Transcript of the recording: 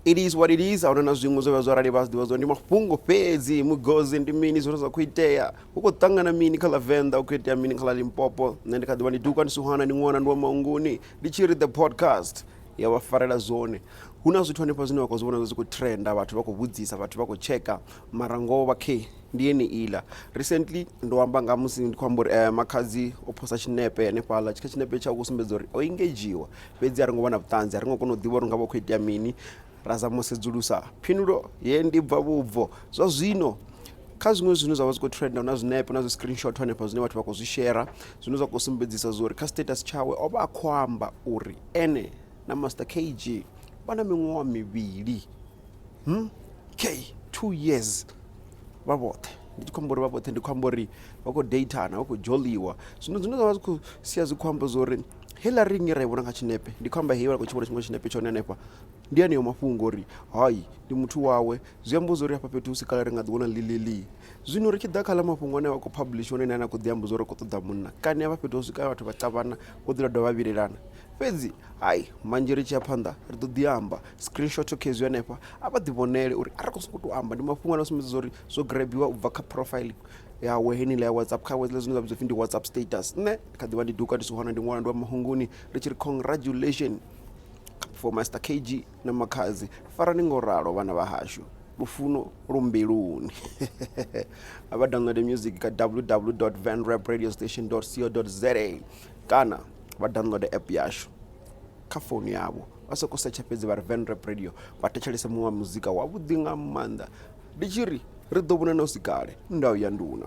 It is what it is. Ahuna zwinhu zwe zwa rali vha zwi ndi mafhungo fhedzi mugozi ndi mini zwine zwa khou itea hu khou ṱangana mini kha Lavenda hu khou itea mini kha Limpopo. Nṋe ndi kha ḓivha ndi Duka ndi Suhana ndi ṅwana ndi wa Maunguni ndi tshi ri the podcast ya vha farela zwone. Hu na zwithu hanefha zwine wa khou zwi vhona zwi khou trenda vhathu vha khou vhudzisa vhathu vha khou cheka mara ngoho vha ndi yeni iḽa. Recently ndo amba nga musi ndi khou amba uri makhadzi o posta tshinepe hanefhaḽa tshikha tshinepe tsha u sumbedza uri o engagewa fhedzi a ri ngo vha na vhuṱanzi a ri ngo kona u ḓivha uri nga vha khou itea mini ra zama u sedzulusa phindulo ye ndi bva vhubvo zwa zwino kha zwiṅwe zwine zwa vha zwi khou trenda na zwinepe na zwi screenshot hanefha zwine vhathu vha khou zwi share zwine zwa khou sumbedzisa zwa uri kha status tshawe o vha a khou amba uri ene na Master KG vha na miṅwaha mivhili 2 years vha vhoṱhe ndi tshi khou amba uri vha vhoṱhe ndi khou amba uri vha khou datana vha khou joliwa zwino zwine zwa vha zwi khou sia zwi khou amba zwa uri heiḽa ringi ra i vhona kha tshinepe ndi khou amba hei vha khou tshi vhona tshiṅwe tshinepe tshone hanefha ndi haneyo mafhungo uri hayi ndi muthu wawe zwi amba zwa uri hafha fhethu hu si kale ri nga ḓi vhona ḽiḽiḽi zwino ri tshi ḓa kha ḽa mafhungo ane vha khou publish one ane a khou ḓi amba zwa uri khou ṱoḓa munna kani hafha fhethu hu swika vhathu vha ṱavhana vho ḓi dovha vhilelana fhedzi hayi manzhi ri tshi ya phanḓa ri ḓo ḓi amba screenshot khezwi hanefha a vha ḓi vhonele uri a ri khou sokou tou amba ndi mafhungo ane a sumbedza zwa uri zwo grabiwa u bva kha profile yawe henila ya WhatsApp kha zwine zwa vhidzwa ndi WhatsApp status nṋe kha ḓivha ndi Duka ndi Suhana ndi ṅwana ndi wa Mahunguni ri tshi ri congratulations for Master KG na makhadzi farani ngo ralo vhana vha hashu lufuno lumbeluni aba download music ka www.vanrapradiostation.co.za kana vha download app yashu kha phone yavho vha soko search fhedzi vha ri Van Rap Radio vha thetshelesa muṅwe muzika wavhuḓi nga maanḓa ndi tshi ri ri ḓo vhona na u si kale ndau ya nduna.